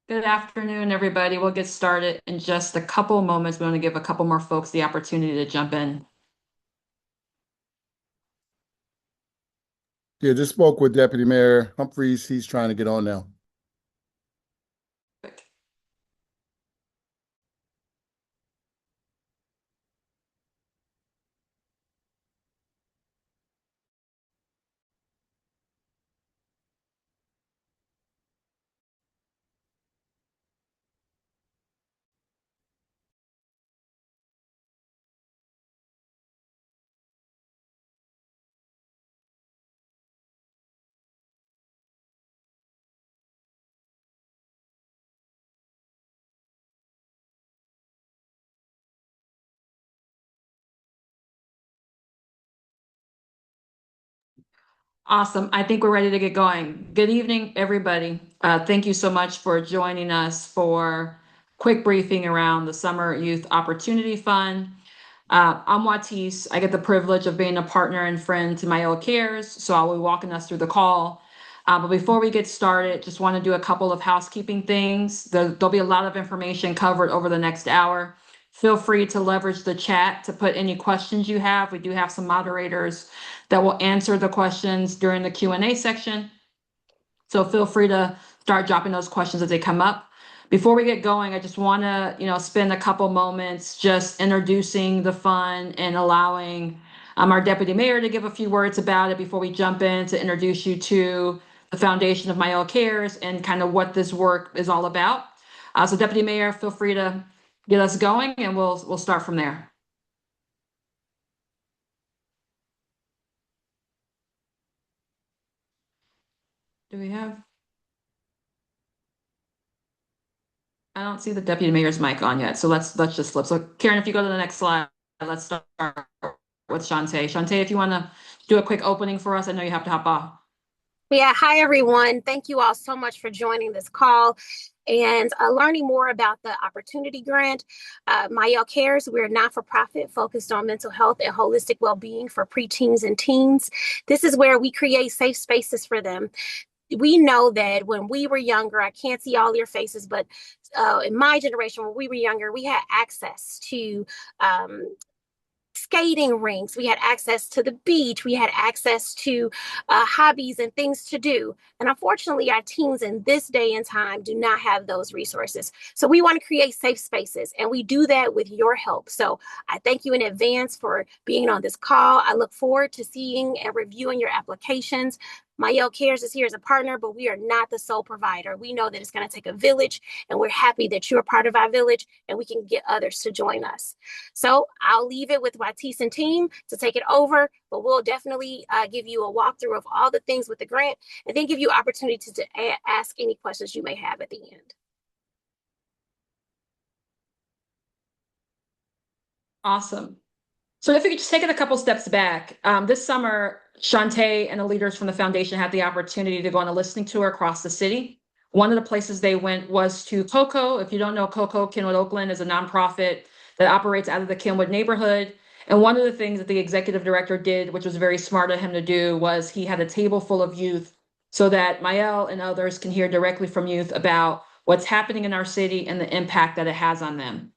Good afternoon, everybody. We'll get started in just a couple moments. We want to give a couple more folks the opportunity to jump in. Yeah, just spoke with Deputy Mayor Humphreys. He's trying to get on now. Awesome. I think we're ready to get going. Good evening, everybody. Thank you so much for joining us for quick briefing around the Summer Youth Opportunity Fund. I'm Watis. I get the privilege of being a partner and friend to Mielle Cares, so I'll be walking us through the call. But before we get started, just want to do a couple of housekeeping things. There'll be a lot of information covered over the next hour. Feel free to leverage the chat to put any questions you have. We do have some moderators that will answer the questions during the Q&A section. So feel free to start dropping those questions as they come up. Before we get going, I just want to, spend a couple moments just introducing the fund and allowing our deputy mayor to give a few words about it before we jump in to introduce you to the foundation of Mielle Cares and kind of what this work is all about. So Deputy Mayor, feel free to get us going and we'll start from there. Do we have? I don't see the deputy mayor's mic on yet, so let's just flip. So Karen, if you go to the next slide, let's start with Shantae. Shantae, if you want to do a quick opening for us, I know you have to hop off. Yeah, hi everyone. Thank you all so much for joining this call and learning more about the Opportunity Grant. Mielle Cares, we're a not-for-profit focused on mental health and holistic well-being for preteens and teens. This is where we create safe spaces for them. We know that when we were younger, I can't see all your faces, but in my generation, when we were younger, we had access to skating rinks, we had access to the beach, we had access to hobbies and things to do. And unfortunately, our teens in this day and time do not have those resources. So we want to create safe spaces, and we do that with your help. So I thank you in advance for being on this call. I look forward to seeing and reviewing your applications. Mielle Cares is here as a partner, but we are not the sole provider. We know that it's going to take a village, and we're happy that you're part of our village and we can get others to join us. So I'll leave it with Watis and team to take it over, but we'll definitely give you a walkthrough of all the things with the grant and then give you opportunity to ask any questions you may have at the end. Awesome. So if we could just take it a couple steps back, this summer, Shantae and the leaders from the foundation had the opportunity to go on a listening tour across the city. One of the places they went was to Cocoa. If you don't know Cocoa, Kenwood Oakland is a nonprofit that operates out of the Kenwood neighborhood. And one of the things that the executive director did, which was very smart of him to do, was he had a table full of youth so that Mielle and others can hear directly from youth about what's happening in our city and the impact that it has on them.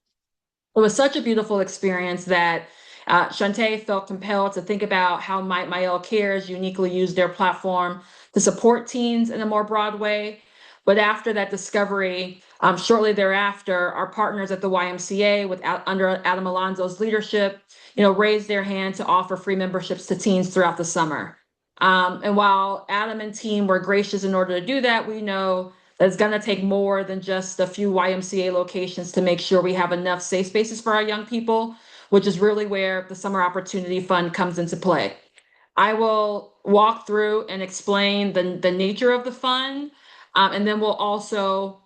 It was such a beautiful experience that Shantae felt compelled to think about how might Mielle Cares uniquely use their platform to support teens in a more broad way. But after that discovery, shortly thereafter, our partners at the YMCA, under Adam Alonzo's leadership, raised their hand to offer free memberships to teens throughout the summer. And while Adam and team were gracious in order to do that, we know that it's going to take more than just a few YMCA locations to make sure we have enough safe spaces for our young people, which is really where the Summer Opportunity Fund comes into play. I will walk through and explain the nature of the fund, and then we'll also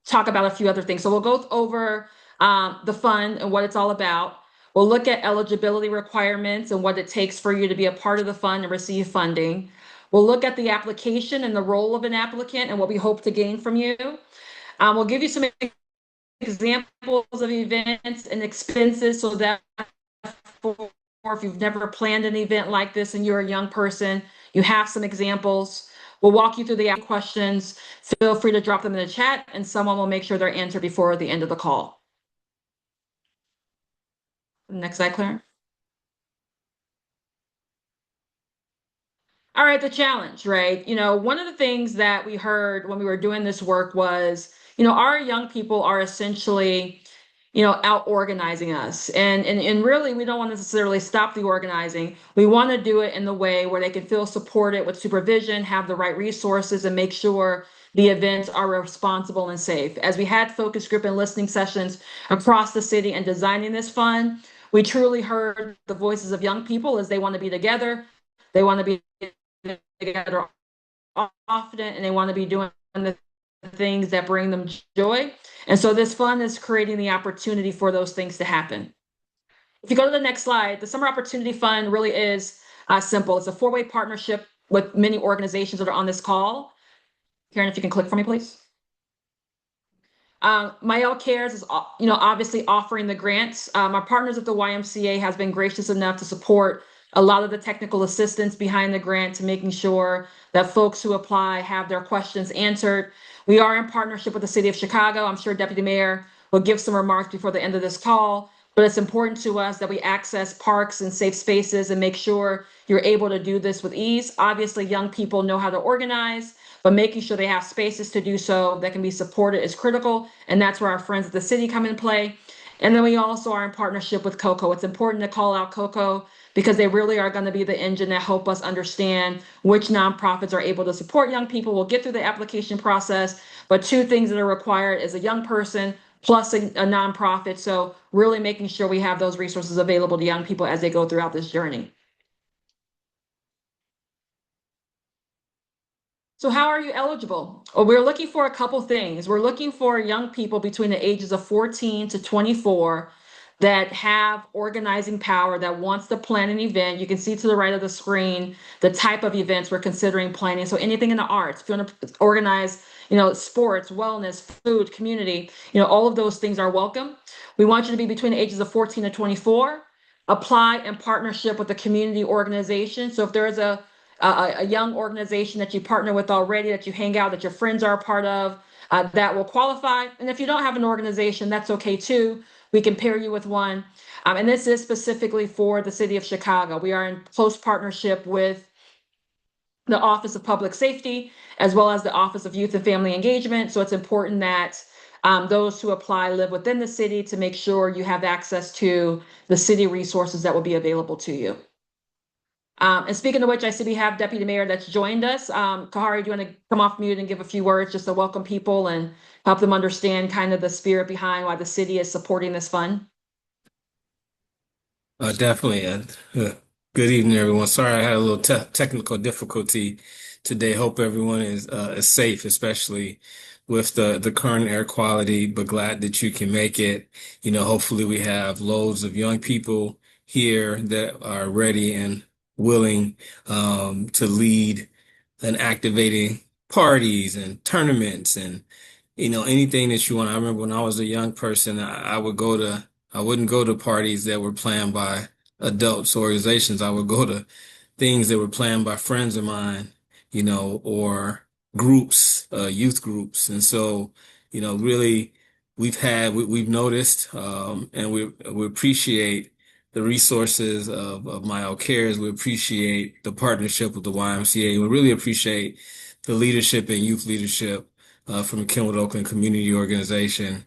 talk about a few other things. So we'll go over the fund and what it's all about. We'll look at eligibility requirements and what it takes for you to be a part of the fund and receive funding. We'll look at the application and the role of an applicant and what we hope to gain from you. We'll give you some examples of events and expenses so that if you've never planned an event like this and you're a young person, you have some examples. We'll walk you through the questions. Feel free to drop them in the chat and someone will make sure they're answered before the end of the call. Next slide, Claire. All right, the challenge, right? One of the things that we heard when we were doing this work was, our young people are essentially, out organizing us. And really, we don't want to necessarily stop the organizing. We want to do it in the way where they can feel supported with supervision, have the right resources, and make sure the events are responsible and safe. As we had focus group and listening sessions across the city and designing this fund, we truly heard the voices of young people as they want to be together. They want to be together often, and they want to be doing the things that bring them joy. And so this fund is creating the opportunity for those things to happen. If you go to the next slide, the Summer Opportunity Fund really is simple. It's a 4-way partnership with many organizations that are on this call. Karen, if you can click for me, please. Mielle Cares is, obviously offering the grants. Our partners at the YMCA has been gracious enough to support a lot of the technical assistance behind the grant to making sure that folks who apply have their questions answered. We are in partnership with the City of Chicago. I'm sure Deputy Mayor will give some remarks before the end of this call, but it's important to us that we access parks and safe spaces and make sure you're able to do this with ease. Obviously, young people know how to organize, but making sure they have spaces to do so that can be supported is critical, and that's where our friends at the city come in play. And then we also are in partnership with COCO. It's important to call out COCO because they really are going to be the engine that help us understand which nonprofits are able to support young people. We'll get through the application process, but 2 things that are required is a young person plus a nonprofit. So really making sure we have those resources available to young people as they go throughout this journey. So how are you eligible? Well, we're looking for a couple things. We're looking for young people between the ages of 14 to 24 that have organizing power, that wants to plan an event. You can see to the right of the screen the type of events we're considering planning. So anything in the arts, if you want to organize, sports, wellness, food, community, all of those things are welcome. We want you to be between the ages of 14 to 24. Apply in partnership with a community organization. So if there is a young organization that you partner with already, that you hang out, that your friends are a part of, that will qualify. And if you don't have an organization, that's okay too. We can pair you with one. And this is specifically for the City of Chicago. We are in close partnership with the Office of Public Safety, as well as the Office of Youth and Family Engagement. So it's important that those who apply live within the city to make sure you have access to the city resources that will be available to you. And speaking of which, I see we have Deputy Mayor that's joined us. Kahari, do you want to come off mute and give a few words just to welcome people and help them understand kind of the spirit behind why the city is supporting this fund? Definitely. Good evening, everyone. Sorry I had a little technical difficulty today. Hope everyone is safe, especially with the current air quality, but glad that you can make it. Hopefully we have loads of young people here that are ready and willing to lead and activating parties and tournaments and anything that you want. I remember when I was a young person, I wouldn't go to parties that were planned by adults or organizations. I would go to things that were planned by friends of mine, or groups, youth groups. And so, really we've noticed, and we appreciate the resources of Mielle Cares. We appreciate the partnership with the YMCA. We really appreciate the leadership and youth leadership from the Kenwood Oakland Community Organization,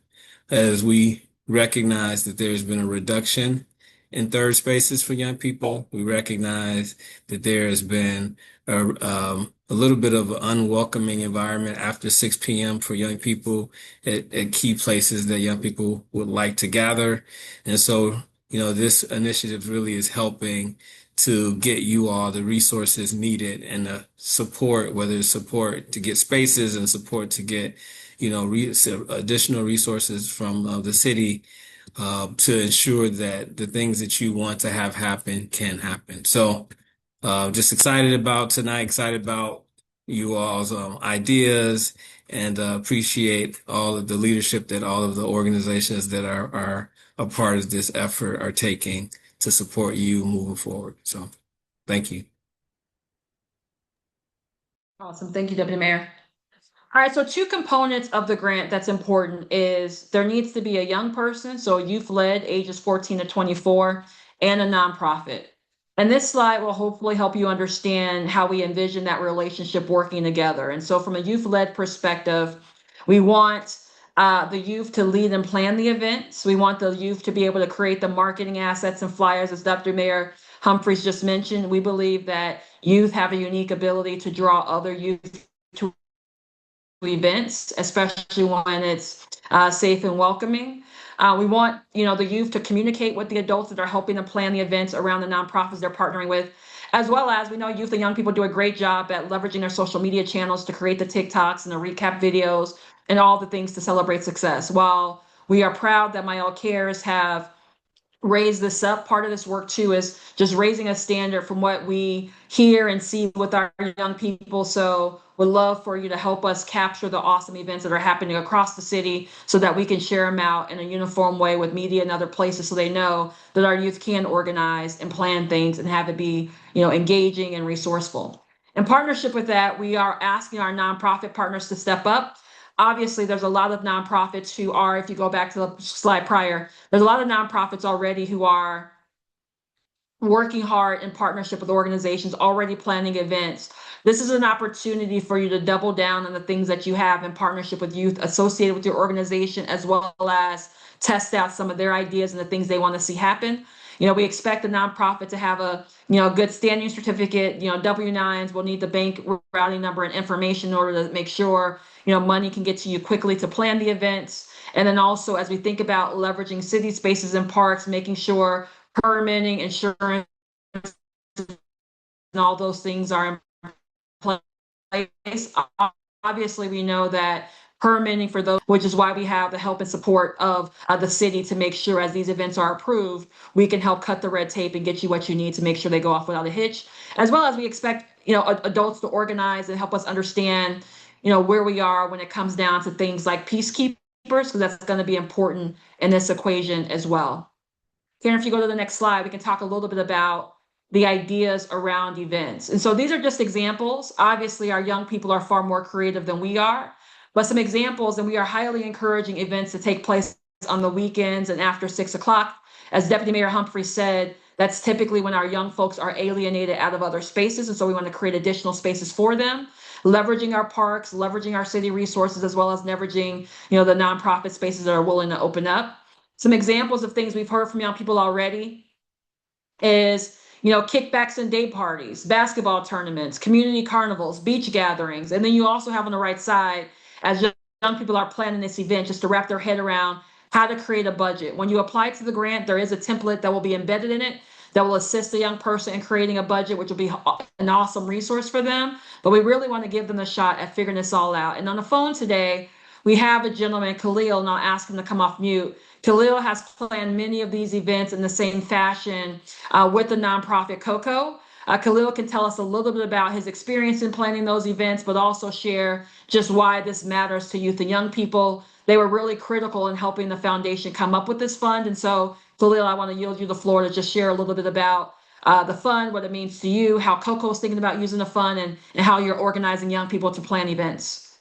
as we recognize that there's been a reduction in third spaces for young people. We recognize that there has been a little bit of an unwelcoming environment after 6 p.m. for young people at key places that young people would like to gather. And so, this initiative really is helping to get you all the resources needed and the support, whether it's support to get spaces and support to get, additional resources from the city to ensure that the things that you want to have happen can happen. So just excited about tonight, excited about you all's ideas, and appreciate all of the leadership that all of the organizations that are a part of this effort are taking to support you moving forward. So thank you. Awesome. Thank you, Deputy Mayor. All right, so two components of the grant that's important is there needs to be a young person, so youth-led, ages 14 to 24, and a nonprofit. And this slide will hopefully help you understand how we envision that relationship working together. And so from a youth-led perspective, we want the youth to lead and plan the events. We want the youth to be able to create the marketing assets and flyers, as Dr. Mayor Humphreys just mentioned. We believe that youth have a unique ability to draw other youth to events, especially when it's safe and welcoming. We want, the youth to communicate with the adults that are helping them plan the events around the nonprofits they're partnering with, as well as we know youth and young people do a great job at leveraging their social media channels to create the TikToks and the recap videos and all the things to celebrate success. While we are proud that Mielle Cares have raise this up. Part of this work too is just raising a standard from what we hear and see with our young people. So would love for you to help us capture the awesome events that are happening across the city so that we can share them out in a uniform way with media and other places so they know that our youth can organize and plan things and have it be, engaging and resourceful. In partnership with that, we are asking our nonprofit partners to step up. Obviously, there's a lot of nonprofits who are, if you go back to the slide prior, there's a lot of nonprofits already who are working hard in partnership with organizations, already planning events. This is an opportunity for you to double down on the things that you have in partnership with youth associated with your organization, as well as test out some of their ideas and the things they want to see happen. We expect the nonprofit to have a, good standing certificate, W-9s. We'll need the bank routing number and information in order to make sure, money can get to you quickly to plan the events. And then also, as we think about leveraging city spaces and parks, making sure permitting, insurance, and all those things are in place. Obviously, we know that permitting for those, which is why we have the help and support of the city to make sure as these events are approved, we can help cut the red tape and get you what you need to make sure they go off without a hitch, as well as we expect, adults to organize and help us understand, where we are when it comes down to things like peacekeepers, because that's going to be important in this equation as well. Karen, if you go to the next slide, we can talk a little bit about the ideas around events. And so these are just examples. Obviously, our young people are far more creative than we are, but some examples, and we are highly encouraging events to take place on the weekends and after 6 o'clock. As Deputy Mayor Humphrey said, that's typically when our young folks are alienated out of other spaces. And so we want to create additional spaces for them, leveraging our parks, leveraging our city resources, as well as leveraging, the nonprofit spaces that are willing to open up. Some examples of things we've heard from young people already is, kickbacks and day parties, basketball tournaments, community carnivals, beach gatherings. And then you also have on the right side, as young people are planning this event, just to wrap their head around how to create a budget. When you apply to the grant, there is a template that will be embedded in it that will assist the young person in creating a budget, which will be an awesome resource for them. But we really want to give them a shot at figuring this all out. And on the phone today, we have a gentleman, Khalil, and I'll ask him to come off mute. Khalil has planned many of these events in the same fashion with the nonprofit COCO. Khalil can tell us a little bit about his experience in planning those events, but also share just why this matters to youth and young people. They were really critical in helping the foundation come up with this fund. And so, Khalil, I want to yield you the floor to just share a little bit about the fund, what it means to you, how COCO is thinking about using the fund, and how you're organizing young people to plan events.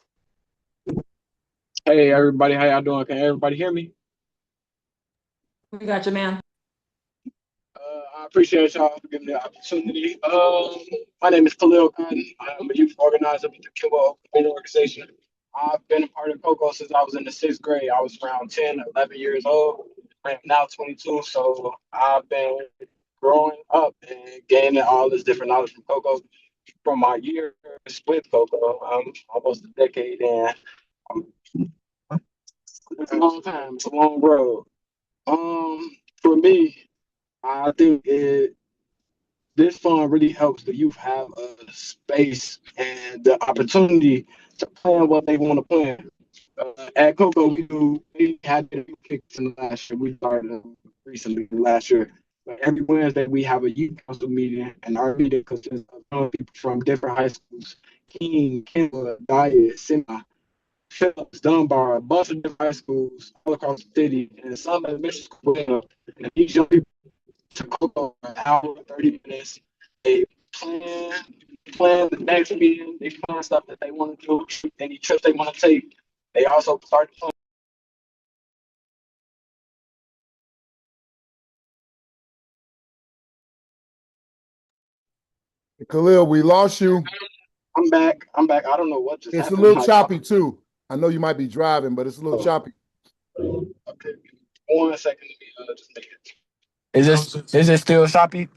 Hey everybody, how y'all doing? Can everybody hear me? We got you, man. I appreciate y'all for giving me the opportunity. My name is Khalil Cotton. I'm a youth organizer with the Kenwood Oakland Community Organization. I've been a part of COCO since I was in the 6th grade. I was around 10, 11 years old. I am now 22, so I've been growing up and gaining all this different knowledge from COCO. From my years with COCO, I'm almost a decade in. It's a long time. It's a long road. For me, I think this fund really helps the youth have a space and the opportunity to plan what they want to plan. At COCO, we had kicks in the last year. We started recently last year. But every Wednesday, we have a youth council meeting, and our meeting consists of young people from different high schools: King, Kenwood, Diet, Semi, Phillips, Dunbar, a bunch of different high schools all across the city, and some elementary school. And these young people to COCO an hour, 30 minutes. They plan plan the next meeting. They plan stuff that they want to do, any trips they want to take. They also start to plan. Khalil, we lost you. I'm back. I'm back. I don't know what just It's a happened. little choppy too. I know you might be driving, but it's a little choppy. Okay. 1 second. Let me just make it. Is it still choppy?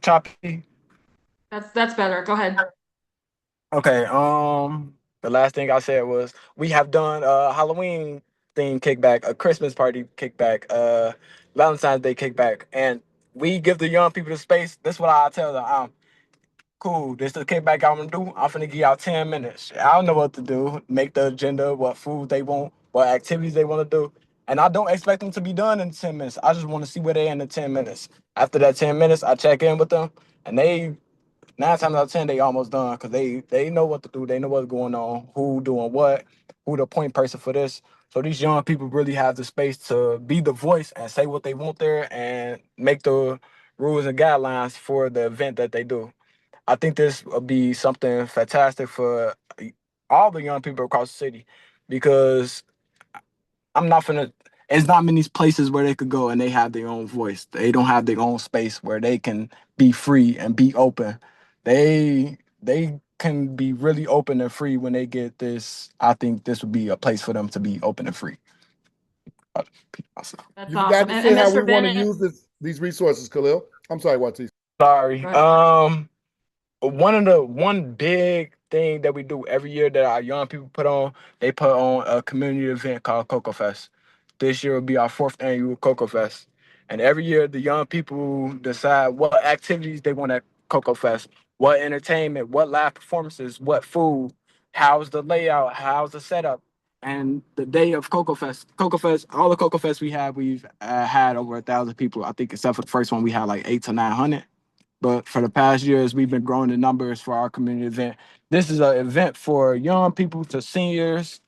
That's better. Go ahead. Okay. The last thing I said was we have done a Halloween theme kickback, a Christmas party kickback, Valentine's Day kickback, and we give the young people the space. This is what I tell them. Cool. This is the kickback I'm gonna do. I'm finna give y'all 10 minutes. I don't know what to do. Make the agenda, what food they want, what activities they want to do. And I don't expect them to be done in 10 minutes. I just want to see where they in the 10 minutes. After that 10 minutes, I check in with them, and they 9 times out of 10 they almost done because they know what to do. They know what's going on, who doing what, who the point person for this. So these young people really have the space to be the voice and say what they want there and make the rules and guidelines for the event that they do. I think this will be something fantastic for all the young people across the city because I'm not finna. It's not many places where they could go and they have their own voice. They don't have their own space where they can be free and be open. They can be really open and free when they get this. I think this would be a place for them to be open and free. That's You forgot awesome. to And, say and how we Mr. want to Bennett, use these resources, Khalil. I'm sorry, Watis. Sorry. go ahead. One big thing that we do every year that our young people put on, they put on a community event called Cocoa Fest. This year will be our 4th annual Cocoa Fest. And every year the young people decide what activities they want at Cocoa Fest, what entertainment, what live performances, what food, how's the layout, how's the setup. And the day of Cocoa Fest, all the Cocoa Fest we have, we've had over 1,000 people. I think except for the first one, we had like 800 to 900. But for the past years, we've been growing the numbers for our community event. This is an event for young people to seniors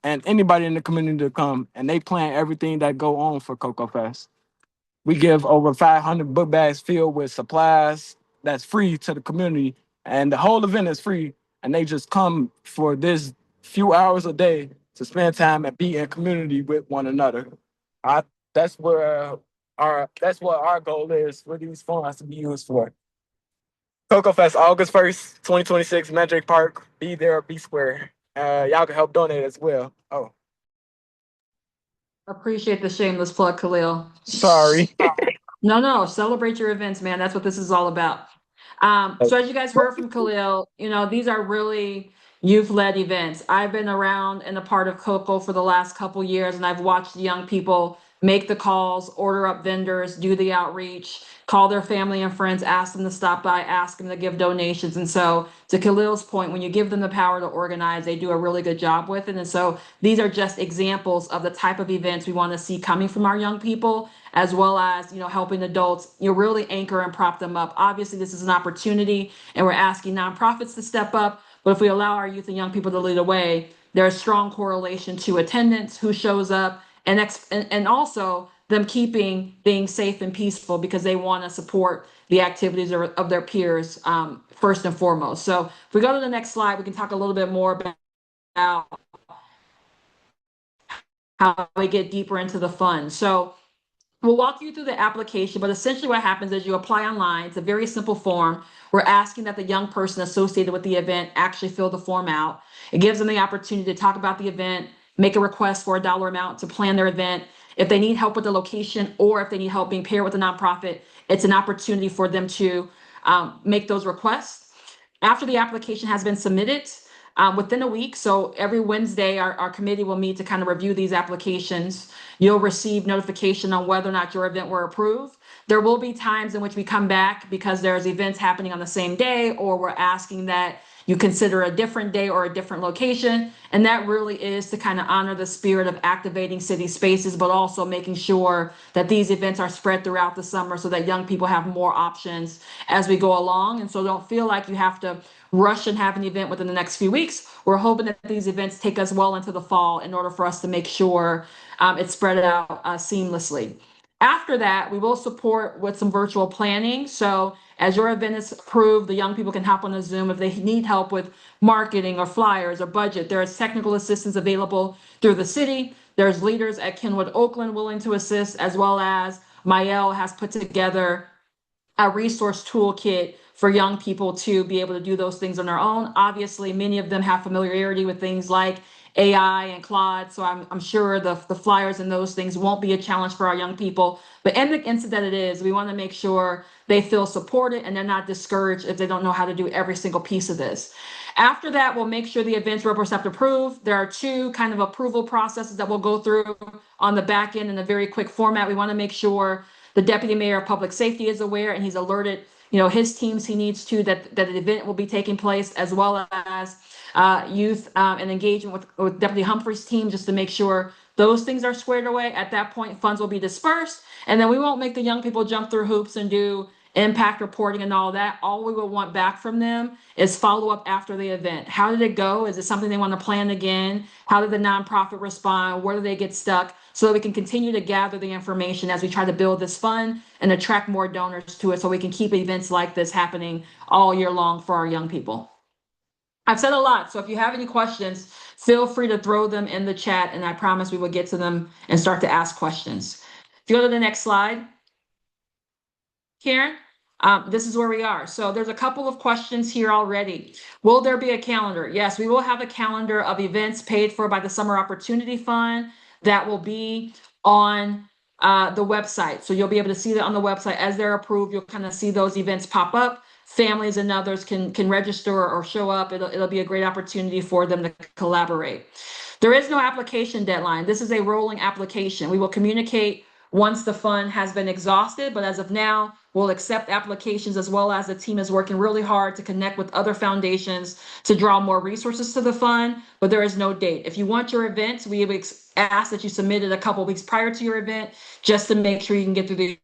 and anybody in the community to come, and they plan everything that go on for Cocoa Fest. We give over 500 book bags filled with supplies that's free to the community, and the whole event is free. And they just come for this few hours a day to spend time and be in community with one another. I that's where that's what our goal is for these funds to be used for. Cocoa Fest, August 1st, 2026, Magic Park. Be there or be square. Y'all can help donate as well. Oh, Appreciate the shameless plug, Khalil. sorry. No, celebrate your events, man. That's what this is all about. So as you guys heard from Khalil, these are really youth-led events. I've been around and a part of Cocoa for the last couple years, and I've watched young people make the calls, order up vendors, do the outreach, call their family and friends, ask them to stop by, ask them to give donations. And so to Khalil's point, when you give them the power to organize, they do a really good job with it. And so these are just examples of the type of events we want to see coming from our young people, as well as helping adults really anchor and prop them up. Obviously this is an opportunity and we're asking nonprofits to step up, but if we allow our youth and young people to lead the way, there's strong correlation to attendance, who shows up, and also them keeping things safe and peaceful because they want to support the activities of their peers, first and foremost. So if we go to the next slide, we can talk a little bit more about how we get deeper into the fund. So we'll walk you through the application, but essentially what happens is you apply online. It's a very simple form. We're asking that the young person associated with the event actually fill the form out. It gives them the opportunity to talk about the event, make a request for a dollar amount to plan their event. If they need help with the location or if they need help being paired with a nonprofit, it's an opportunity for them to make those requests. After the application has been submitted, within a week, so every Wednesday, our committee will meet to kind of review these applications. You'll receive notification on whether or not your event were approved. There will be times in which we come back because there's events happening on the same day, or we're asking that you consider a different day or a different location. And that really is to kind of honor the spirit of activating city spaces, but also making sure that these events are spread throughout the summer so that young people have more options as we go along. And so don't feel like you have to rush and have an event within the next few weeks. We're hoping that these events take us well into the fall in order for us to make sure it's spread out seamlessly. After that, we will support with some virtual planning. So as your event is approved, the young people can hop on a Zoom if they need help with marketing or flyers or budget. There is technical assistance available through the city. There's leaders at Kenwood Oakland willing to assist, as well as Mielle has put together a resource toolkit for young people to be able to do those things on their own. Obviously, many of them have familiarity with things like AI and Claude, so I'm sure the flyers and those things won't be a challenge for our young people. But in the instant that it is, we want to make sure they feel supported and they're not discouraged if they don't know how to do every single piece of this. After that, we'll make sure the events represent approved. There are two kind of approval processes that we'll go through on the back end in a very quick format. We want to make sure the deputy mayor of public safety is aware and he's alerted, his teams he needs to that an event will be taking place, as well as youth and engagement with Deputy Humphrey's team, just to make sure those things are squared away. At that point, funds will be dispersed, and then we won't make the young people jump through hoops and do impact reporting and all that. All we will want back from them is follow up after the event. How did it go? Is it something they want to plan again? How did the nonprofit respond? Where did they get stuck? So that we can continue to gather the information as we try to build this fund and attract more donors to it, so we can keep events like this happening all year long for our young people. I've said a lot, so if you have any questions, feel free to throw them in the chat, and I promise we will get to them and start to ask questions. If you go to the next slide, Karen, this is where we are. So there's a couple of questions here already. Will there be a calendar? Yes, we will have a calendar of events paid for by the Summer Opportunity Fund that will be on the website. So you'll be able to see that on the website. As they're approved, you'll kind of see those events pop up. Families and others can register or show up. It'll be a great opportunity for them to collaborate. There is no application deadline. This is a rolling application. We will communicate once the fund has been exhausted, but as of now, we'll accept applications, as well as the team is working really hard to connect with other foundations to draw more resources to the fund, but there is no date. If you want your event, we have asked that you submit it a couple weeks prior to your event, just to make sure you can get through the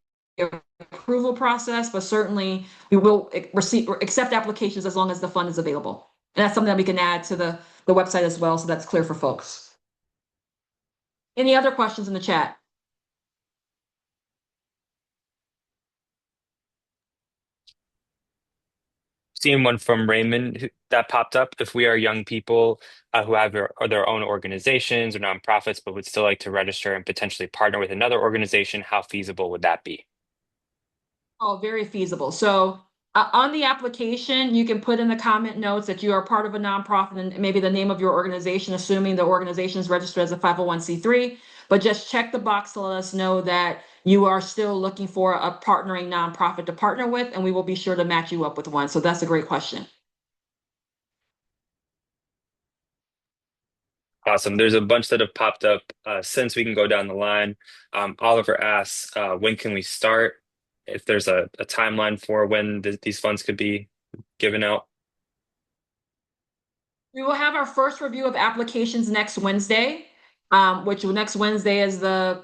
approval process, but certainly we will accept applications as long as the fund is available. And that's something that we can add to the website as well, so that's clear for folks. Any other questions in the chat? Seeing one from Raymond that popped up. If we are young people who have their own organizations or nonprofits, but would still like to register and potentially partner with another organization, how feasible would that be? Oh, very feasible. So on the application, you can put in the comment notes that you are part of a nonprofit and maybe the name of your organization, assuming the organization is registered as a 501c3. But just check the box to let us know that you are still looking for a partnering nonprofit to partner with, and we will be sure to match you up with one. So that's a great question. Awesome. There's a bunch that have popped up since we can go down the line. Oliver asks, when can we start? If there's a timeline for when these funds could be given out. We will have our first review of applications next Wednesday, which next Wednesday is the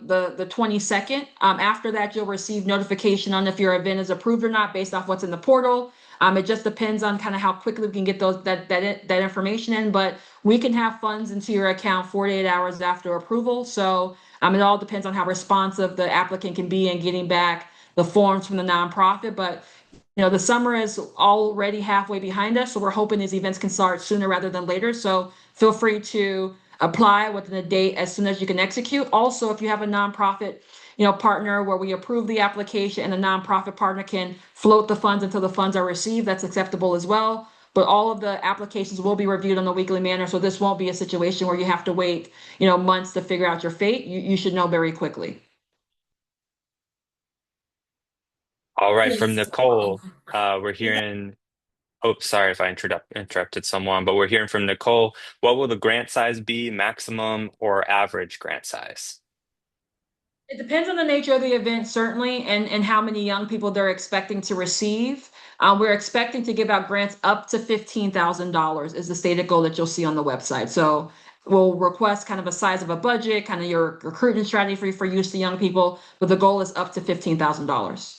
22nd. After that, you'll receive notification on if your event is approved or not based off what's in the portal. It just depends on kind of how quickly we can get that information in, but we can have funds into your account 48 hours after approval. So it all depends on how responsive the applicant can be in getting back the forms from the nonprofit. But the summer is already halfway behind us, so we're hoping these events can start sooner rather than later. So feel free to apply within a date as soon as you can execute. Also, if you have a nonprofit, partner where we approve the application and the nonprofit partner can float the funds until the funds are received, that's acceptable as well. But all of the applications will be reviewed on a weekly manner, so this won't be a situation where you have to wait, months to figure out your fate. You should know very quickly. All right, from Nicole, we're hearing. Oh, sorry if I interrupted someone, but we're hearing from Nicole. What will the grant size be, maximum or average grant size? It depends on the nature of the event, certainly, and how many young people they're expecting to receive. We're expecting to give out grants up to $15,000 is the stated goal that you'll see on the website. So we'll request kind of a size of a budget, kind of your recruitment strategy for use to young people, but the goal is up to $15,000.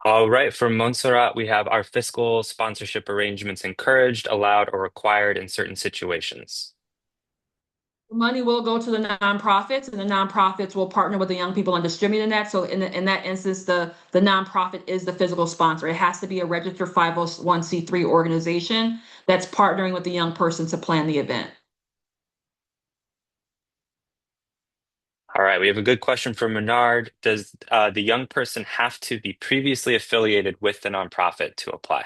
All right, from Montserrat, we have our fiscal sponsorship arrangements encouraged, allowed, or required in certain situations. Money will go to the nonprofits, and the nonprofits will partner with the young people on distributing that. So in that instance, the nonprofit is the physical sponsor. It has to be a registered 501c3 organization that's partnering with the young person to plan the event. All right, we have a good question from Menard. Does the young person have to be previously affiliated with the nonprofit to apply?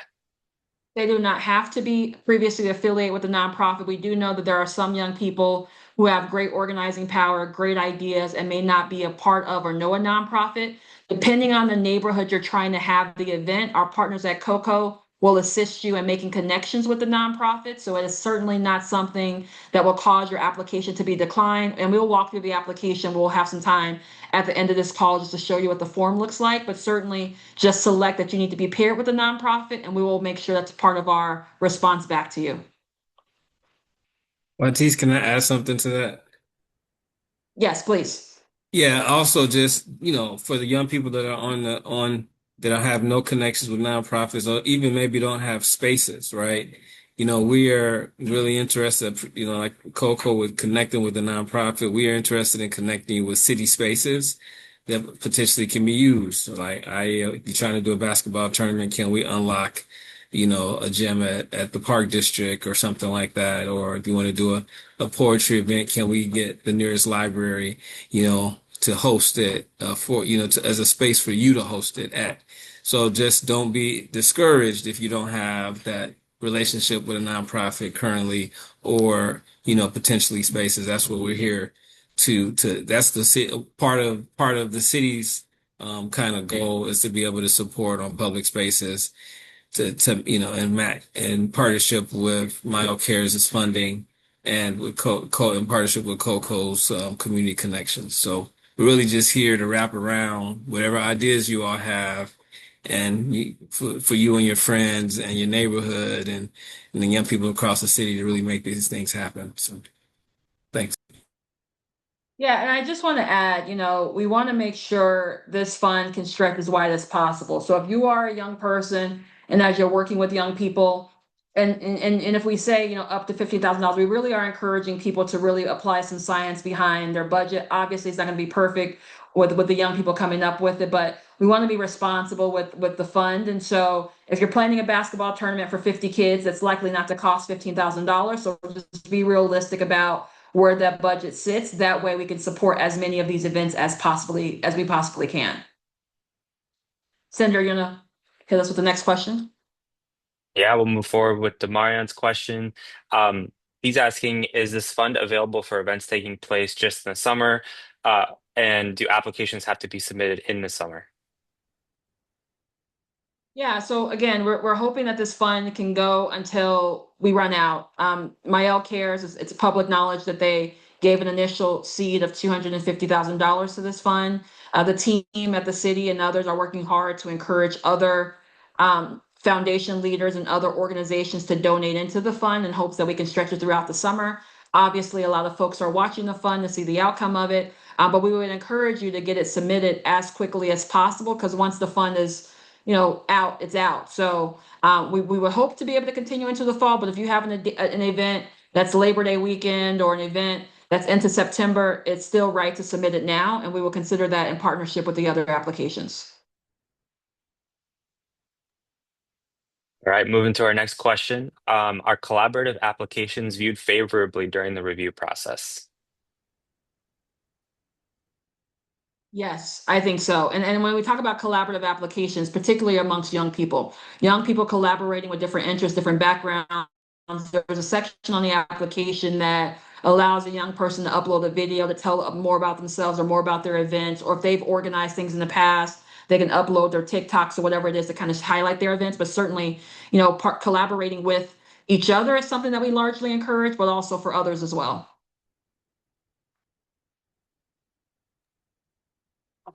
They do not have to be previously affiliated with a nonprofit. We do know that there are some young people who have great organizing power, great ideas, and may not be a part of or know a nonprofit. Depending on the neighborhood you're trying to have the event, our partners at COCO will assist you in making connections with the nonprofit. So it is certainly not something that will cause your application to be declined. And we'll walk through the application. We'll have some time at the end of this call just to show you what the form looks like, but certainly just select that you need to be paired with a nonprofit, and we will make sure that's part of our response back to you. Matisse, can I add something to that? Yes, please. Yeah, also just, for the young people that are that have no connections with nonprofits or even maybe don't have spaces, right? We are really interested, like Coco with connecting with the nonprofit, we are interested in connecting with city spaces that potentially can be used. Like you're trying to do a basketball tournament, can we unlock, a gym at the Park District or something like that? Or if you want to do a poetry event, can we get the nearest library, to host it as a space for you to host it at? So just don't be discouraged if you don't have that relationship with a nonprofit currently or, potentially spaces. That's what we're here that's part of the city's kind of goal is to be able to support on public spaces in partnership with Mielle Cares' funding and with in partnership with COCO's community connections. So we're really just here to wrap around whatever ideas you all have and for you and your friends and your neighborhood and the young people across the city to really make these things happen. So thanks. Yeah, and I just want to add, we want to make sure this fund can stretch as wide as possible. So if you are a young person and as you're working with young people, and if we say, up to $15,000, we really are encouraging people to really apply some science behind their budget. Obviously, it's not going to be perfect with the young people coming up with it, but we want to be responsible with the fund. And so if you're planning a basketball tournament for 50 kids, that's likely not to cost $15,000. So just be realistic about where that budget sits. That way we can support as many of these events as we possibly can. Cinder, you wanna hit us with the next question? Yeah, we'll move forward with Demarion's question. Um, he's asking, is this fund available for events taking place just in the summer? And do applications have to be submitted in the summer? Yeah, so again, we're hoping that this fund can go until we run out. Mielle Cares, it's public knowledge that they gave an initial seed of $250,000 to this fund. The team at the city and others are working hard to encourage other foundation leaders and other organizations to donate into the fund in hopes that we can stretch it throughout the summer. Obviously, a lot of folks are watching the fund to see the outcome of it, but we would encourage you to get it submitted as quickly as possible because once the fund is out, it's out. So we would hope to be able to continue into the fall, but if you have an event that's Labor Day weekend or an event that's into September, it's still right to submit it now, and we will consider that in partnership with the other applications. All right, moving to our next question. Are collaborative applications viewed favorably during the review process? Yes, I think so. And when we talk about collaborative applications, particularly amongst young people collaborating with different interests, different backgrounds, there's a section on the application that allows a young person to upload a video to tell more about themselves or more about their events, or if they've organized things in the past, they can upload their TikToks or whatever it is to kind of highlight their events. But certainly, collaborating with each other is something that we largely encourage, but also for others as well.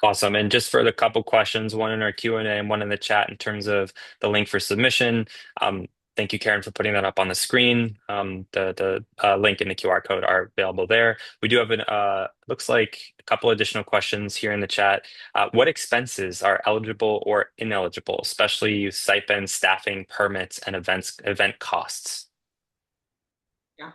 Awesome. And just for the couple questions, one in our Q&A and one in the chat in terms of the link for submission. Thank you, Karen, for putting that up on the screen. The link and the QR code are available there. We do have looks like a couple additional questions here in the chat. What expenses are eligible or ineligible, especially stipends, staffing, permits, and event costs? Yeah.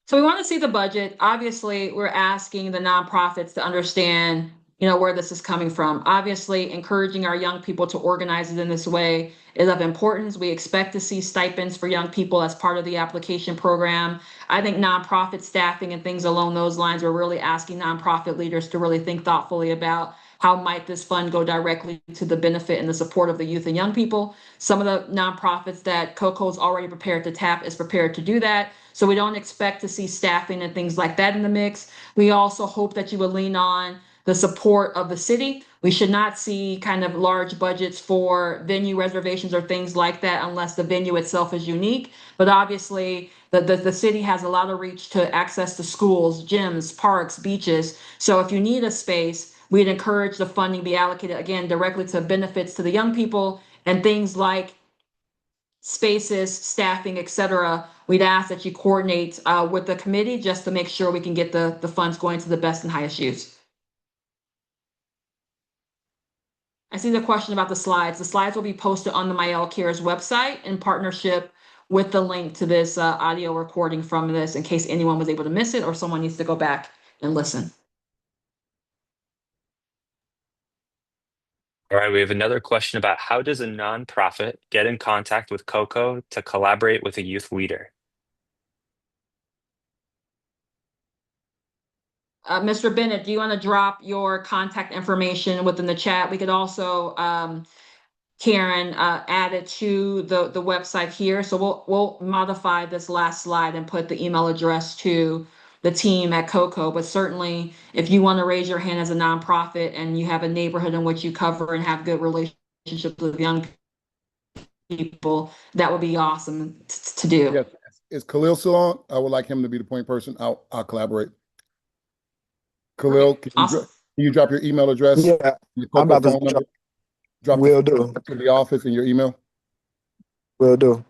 So we want to see the budget. Obviously, we're asking the nonprofits to understand, where this is coming from. Obviously, encouraging our young people to organize it in this way is of importance. We expect to see stipends for young people as part of the application program. I think nonprofit staffing and things along those lines, we're really asking nonprofit leaders to really think thoughtfully about how might this fund go directly to the benefit and the support of the youth and young people. Some of the nonprofits that COCO's already prepared to tap is prepared to do that. So we don't expect to see staffing and things like that in the mix. We also hope that you will lean on the support of the city. We should not see kind of large budgets for venue reservations or things like that unless the venue itself is unique. But obviously, the city has a lot of reach to access to schools, gyms, parks, beaches. So if you need a space, we'd encourage the funding be allocated again directly to benefits to the young people and things like spaces, staffing, et cetera. We'd ask that you coordinate with the committee just to make sure we can get the funds going to the best and highest use. I see the question about the slides. The slides will be posted on the Mielle Cares website in partnership with the link to this audio recording from this in case anyone was able to miss it or someone needs to go back and listen. All right, we have another question about how does a nonprofit get in contact with COCO to collaborate with a youth leader? Mr. Bennett, do you want to drop your contact information within the chat? We could also, Karen, add it to the website here. So we'll modify this last slide and put the email address to the team at COCO. But certainly, if you want to raise your hand as a nonprofit and you have a neighborhood in which you cover and have good relationships with young people, that would be awesome to do. Yes. Is Khalil still on? I would like him to be the point person. I'll collaborate. Khalil, Awesome. can you drop your email address? Yeah, Your I'm COCO about to phone number? Drop will do. to the office and your email. Will do.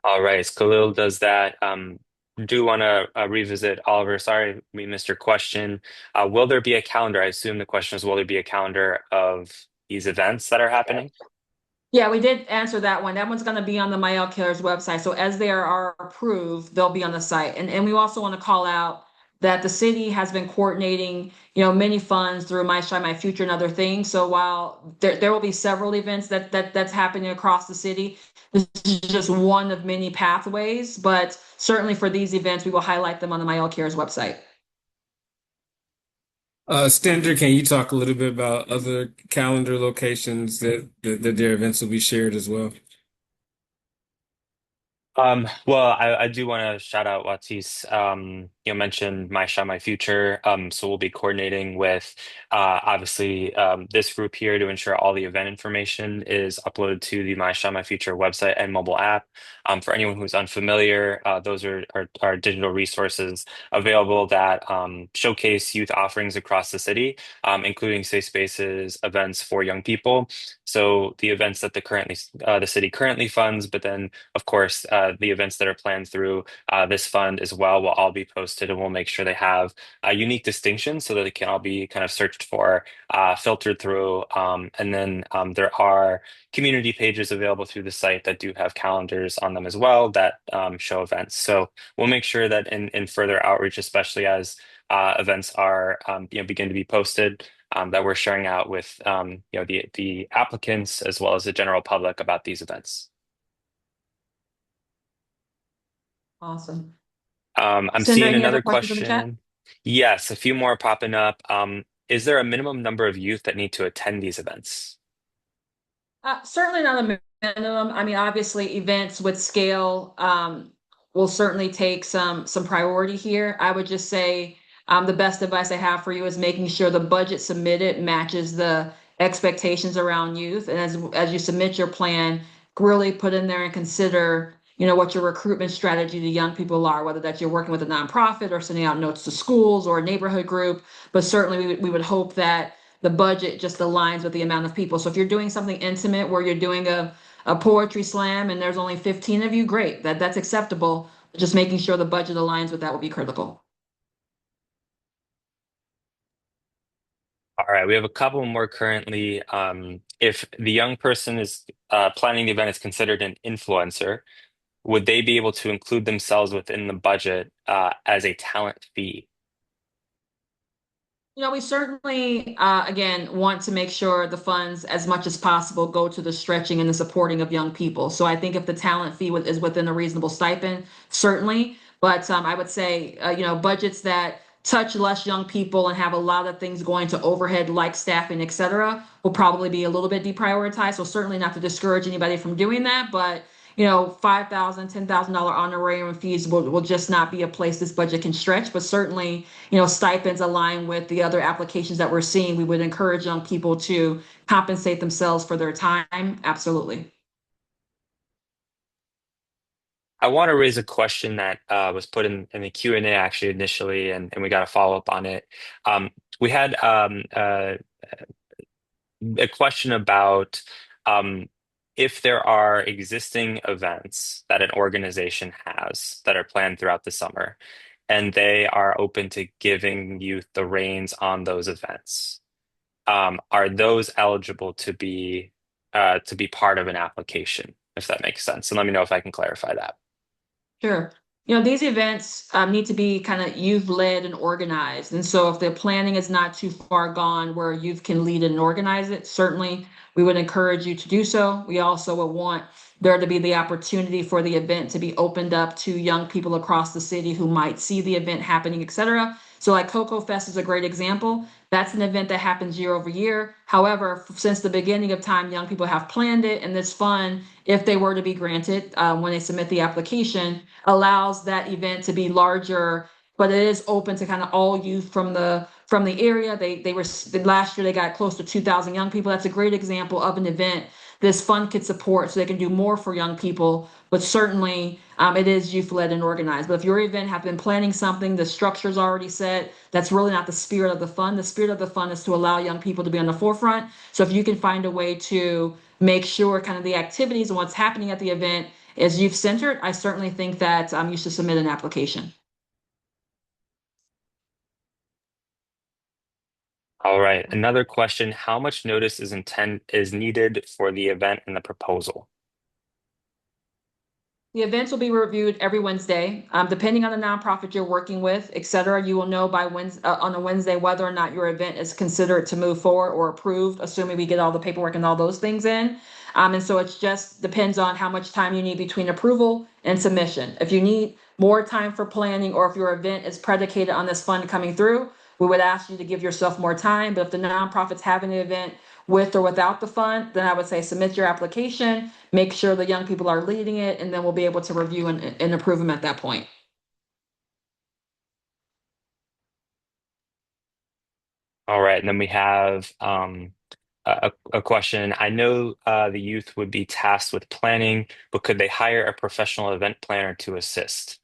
All right, as Khalil does that, do want to revisit Oliver. Sorry, we missed your question. Will there be a calendar? I assume the question is, will there be a calendar of these events that are happening? Yeah, we did answer that one. That one's going to be on the Mielle Cares website. So as they are approved, they'll be on the site. And we also want to call out that the city has been coordinating, many funds through My Shine, My Future and other things. So while there will be several events that's happening across the city, this is just one of many pathways. But certainly for these events, we will highlight them on the Mielle Cares website. Stender, can you talk a little bit about other calendar locations that their events will be shared as well? Well, I do want to shout out Watis. Mentioned My Shot, My Future. So we'll be coordinating with obviously this group here to ensure all the event information is uploaded to the My Shot, My Future website and mobile app. For anyone who's unfamiliar, those are digital resources available that showcase youth offerings across the city, including safe spaces, events for young people. So the events that the city currently funds, but then of course, the events that are planned through this fund as well will all be posted, and we'll make sure they have a unique distinction so that they can all be kind of searched for, filtered through. And then there are community pages available through the site that do have calendars on them as well that show events. So we'll make sure that in further outreach, especially as events are begin to be posted, that we're sharing out with the applicants as well as the general public about these events. Awesome. I'm Cinder, seeing any other another questions in the chat? question. Yes, a few more popping up. Is there a minimum number of youth that need to attend these events? Certainly not a minimum. I mean, obviously, events with scale will certainly take some priority here. I would just say the best advice I have for you is making sure the budget submitted matches the expectations around youth. And as you submit your plan, really put in there and consider, what your recruitment strategy to young people are, whether that you're working with a nonprofit or sending out notes to schools or a neighborhood group. But certainly we would hope that the budget just aligns with the amount of people. So if you're doing something intimate where you're doing a poetry slam and there's only 15 of you, great, that's acceptable. Just making sure the budget aligns with that will be critical. All All right, we have a couple more currently. If the young person is planning the event is considered an influencer, would they be able to include themselves within the budget as a talent fee? We certainly, again, want to make sure the funds, as much as possible, go to the stretching and the supporting of young people. So I think if the talent fee is within a reasonable stipend, certainly. But I would say, budgets that touch less young people and have a lot of things going to overhead like staffing, et cetera, will probably be a little bit deprioritized. So certainly not to discourage anybody from doing that, but $5,000, $10,000 honorarium fees will just not be a place this budget can stretch. But certainly, stipends align with the other applications that we're seeing. We would encourage young people to compensate themselves for their time. Absolutely. I want to raise a question that was put in the Q&A actually initially, and we got a follow-up on it. We had a question about um, if there are existing events that an organization has that are planned throughout the summer, and they are open to giving youth the reins on those events. Are those eligible to be part of an application, if that makes sense? And let me know if I can clarify that. Sure. These events need to be kind of youth led and organized. And so if the planning is not too far gone where youth can lead and organize it, certainly we would encourage you to do so. We also would want there to be the opportunity for the event to be opened up to young people across the city who might see the event happening, et cetera. So like Cocoa Fest is a great example. That's an event that happens year over year. However, since the beginning of time, young people have planned it, and this fund, if they were to be granted when they submit the application, allows that event to be larger, but it is open to kind of all youth from the area. They were last year they got close to 2,000 young people. That's a great example of an event this fund could support so they can do more for young people. But certainly it is youth led and organized. But if your event have been planning something, the structure's already set, that's really not the spirit of the fund. The spirit of the fund is to allow young people to be on the forefront. So if you can find a way to make sure kind of the activities and what's happening at the event is youth centered, I certainly think that you should submit an application. All right. Another question: how much notice is needed for the event and the proposal? The events will be reviewed every Wednesday. Depending on the nonprofit you're working with, et cetera, you will know by Wednesday, on a Wednesday whether or not your event is considered to move forward or approved, assuming we get all the paperwork and all those things in. And so it just depends on how much time you need between approval and submission. If you need more time for planning, or if your event is predicated on this fund coming through, we would ask you to give yourself more time. But if the nonprofit's having the event with or without the fund, then I would say submit your application, make sure the young people are leading it, and then we'll be able to review and approve them at that point. All right. And then we have a question. I know the youth would be tasked with planning, but could they hire a professional event planner to assist?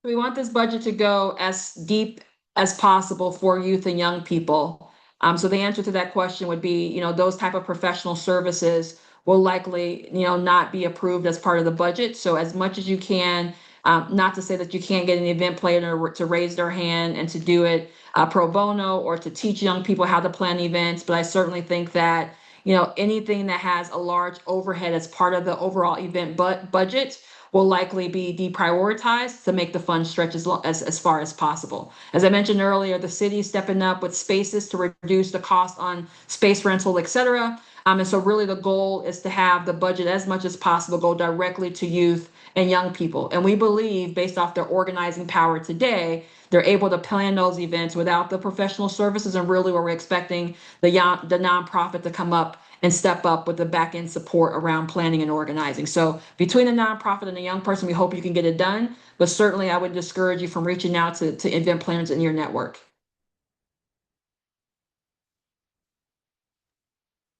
We want this budget to go as deep as possible for youth and young people. So the answer to that question would be, those type of professional services will likely, not be approved as part of the budget. So as much as you can, not to say that you can't get an event planner to raise their hand and to do it pro bono or to teach young people how to plan events, but I certainly think that, anything that has a large overhead as part of the overall event budget will likely be deprioritized to make the fund stretch as far as possible. As I mentioned earlier, the city is stepping up with spaces to reduce the cost on space rental, et cetera. And so really the goal is to have the budget as much as possible go directly to youth and young people. And we believe, based off their organizing power today, they're able to plan those events without the professional services, and really where we're expecting the nonprofit to come up and step up with the back end support around planning and organizing. So between the nonprofit and the young person, we hope you can get it done. But certainly I would discourage you from reaching out to event planners in your network.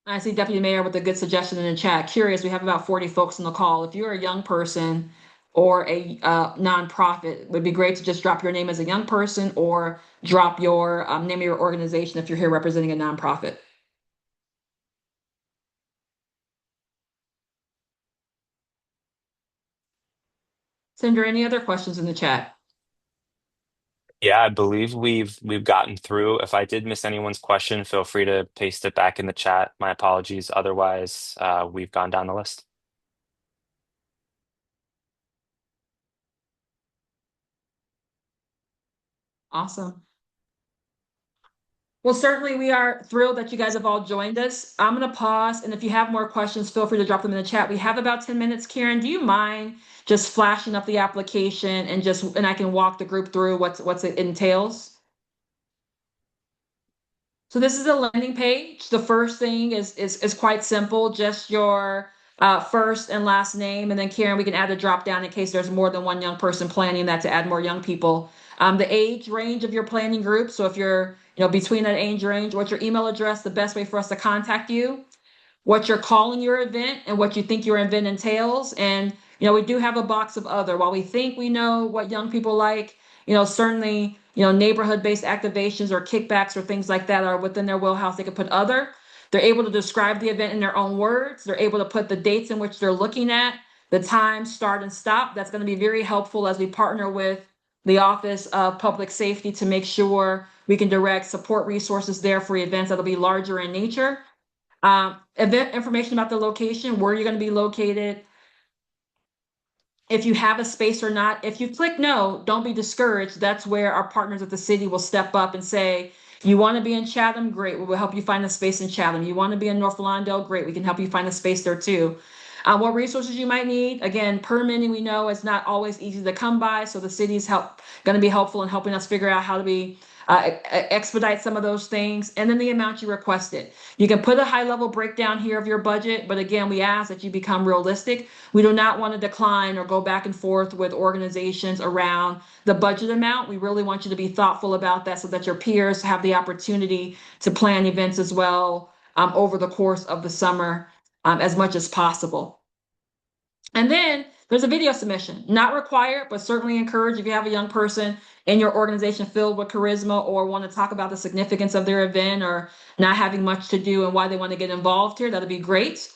I see Deputy Mayor with a good suggestion in the chat. Curious, we have about 40 folks on the call. If you're a young person or a nonprofit, it would be great to just drop your name as a young person or drop your name of your organization if you're here representing a nonprofit. Sandra, any other questions in the chat? Yeah, I believe we've gotten through. If I did miss anyone's question, feel free to paste it back in the chat. My apologies. Otherwise, we've gone down the list. Awesome. Well, certainly we are thrilled that you guys have all joined us. I'm going to pause, and if you have more questions, feel free to drop them in the chat. We have about 10 minutes. Karen, do you mind just flashing up the application and I can walk the group through what it entails? So this is a landing page. The first thing is quite simple, just your first and last name, and then Karen, we can add a drop down in case there's more than one young person planning that to add more young people. The age range of your planning group. So if you're between that age range, what's your email address? The best way for us to contact you, what you're calling your event, and what you think your event entails. And we do have a box of other. While we think we know what young people like, certainly, neighborhood-based activations or kickbacks or things like that are within their wheelhouse. They could put other. They're able to describe the event in their own words. They're able to put the dates in which they're looking at, the time, start and stop. That's going to be very helpful as we partner with the Office of Public Safety to make sure we can direct support resources there for events that'll be larger in nature. Event information about the location, where you're going to be located, if you have a space or not. If you click no, don't be discouraged. That's where our partners at the city will step up and say, you want to be in Chatham? Great. We will help you find a space in Chatham. You want to be in North Lawndale? Great. We can help you find a space there too. What resources you might need. Again, permitting we know is not always easy to come by. So the city's going to be helpful in helping us figure out how to be expedite some of those things. And then the amount you requested. You can put a high level breakdown here of your budget, but again, we ask that you become realistic. We do not want to decline or go back and forth with organizations around the budget amount. We really want you to be thoughtful about that so that your peers have the opportunity to plan events as well over the course of the summer as much as possible. And then there's a video submission, not required, but certainly encouraged if you have a young person in your organization filled with charisma or want to talk about the significance of their event or not having much to do and why they want to get involved here. That'd be great.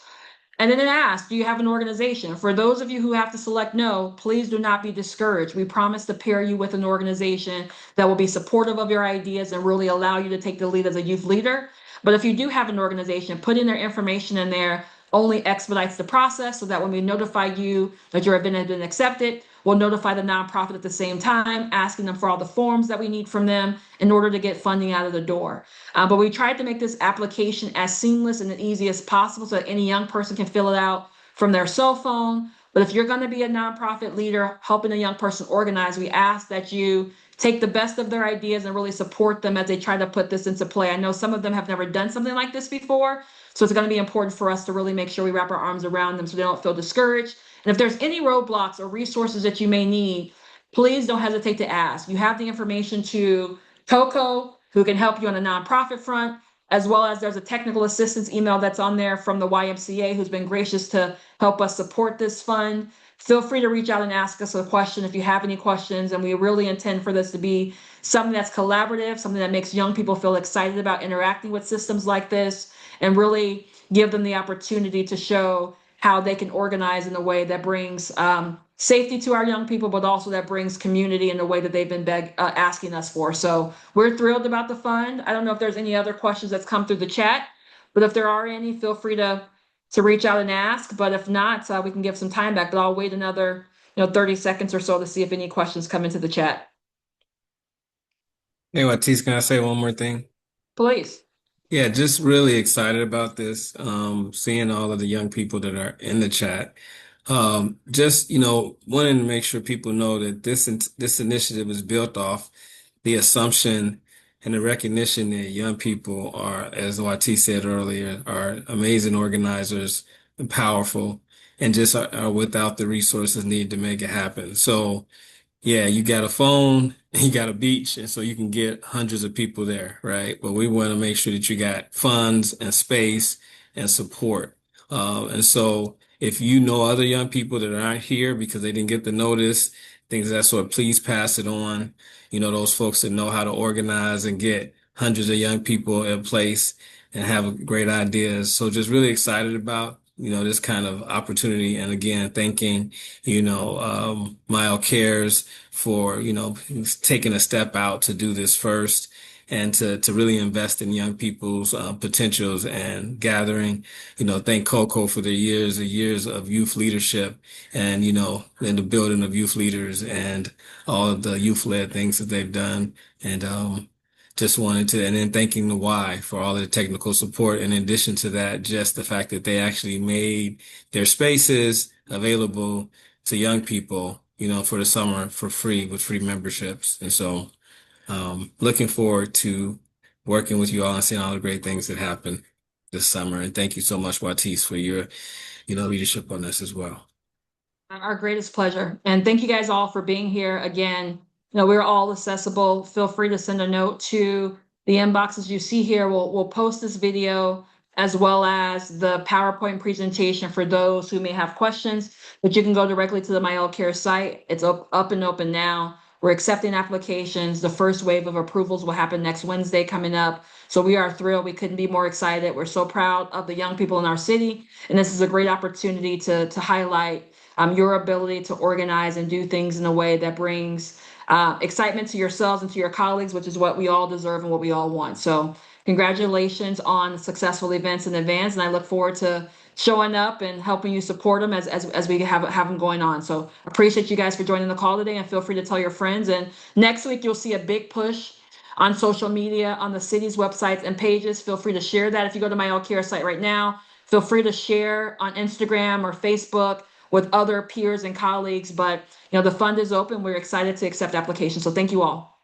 And then it asks, do you have an organization? For those of you who have to select no, please do not be discouraged. We promise to pair you with an organization that will be supportive of your ideas and really allow you to take the lead as a youth leader. But if you do have an organization, putting their information in there only expedites the process so that when we notify you that your event has been accepted, we'll notify the nonprofit at the same time, asking them for all the forms that we need from them in order to get funding out of the door. But we tried to make this application as seamless and as easy as possible so that any young person can fill it out from their cell phone. But if you're going to be a nonprofit leader helping a young person organize, we ask that you take the best of their ideas and really support them as they try to put this into play. I know some of them have never done something like this before, so it's going to be important for us to really make sure we wrap our arms around them so they don't feel discouraged. And if there's any roadblocks or resources that you may need, please don't hesitate to ask. You have the information to Coco, who can help you on the nonprofit front, as well as there's a technical assistance email that's on there from the YMCA, who's been gracious to help us support this fund. Feel free to reach out and ask us a question if you have any questions. And we really intend for this to be something that's collaborative, something that makes young people feel excited about interacting with systems like this, and really give them the opportunity to show how they can organize in a way that brings safety to our young people, but also that brings community in the way that they've been asking us for. So we're thrilled about the fund. I don't know if there's any other questions that's come through the chat, but if there are any, feel free to reach out and ask. But if not, we can give some time back, but I'll wait another 30 seconds or so to see if any questions come into the chat. Hey, Watis, can I say one more thing? Please. Yeah, just really excited about this. Seeing all of the young people that are in the chat. Just, wanting to make sure people know that this initiative is built off the assumption and the recognition that young people are, as YT said earlier, are amazing organizers and powerful and just are without the resources needed to make it happen. So yeah, you got a phone, you got a beach, and so you can get hundreds of people there, right? But we want to make sure that you got funds and space and support. And so if you know other young people that aren't here because they didn't get the notice, things of that sort, please pass it on. Those folks that know how to organize and get hundreds of young people in place and have great ideas. So just really excited about this kind of opportunity. And again, thanking, Mielle Cares for, taking a step out to do this first and to really invest in young people's potentials and gathering, thank Coco for their years of youth leadership and, in the building of youth leaders and all of the youth-led things that they've done. And, just wanted to, and then thanking the Y for all of the technical support. In addition to that, just the fact that they actually made their spaces available to young people, for the summer for free with free memberships. And so, looking forward to working with you all and seeing all the great things that happen this summer. And thank you so much, Watis, for your, leadership on this as well. Our greatest pleasure. And thank you guys all for being here again. We're all accessible. Feel free to send a note to the inboxes you see here. We'll post this video as well as the PowerPoint presentation for those who may have questions, but you can go directly to the Mielle Care site. It's up and open now. We're accepting applications. The first wave of approvals will happen next Wednesday coming up. So we are thrilled. We couldn't be more excited. We're so proud of the young people in our city. And this is a great opportunity to highlight your ability to organize and do things in a way that brings excitement to yourselves and to your colleagues, which is what we all deserve and what we all want. So congratulations on successful events in advance. And I look forward to showing up and helping you support them as we have them going on. So appreciate you guys for joining the call today, and feel free to tell your friends. And next week, you'll see a big push on social media, on the city's websites and pages. Feel free to share that. If you go to my Mielle Care site right now, feel free to share on Instagram or Facebook with other peers and colleagues. But the fund is open. We're excited to accept applications. So thank you all.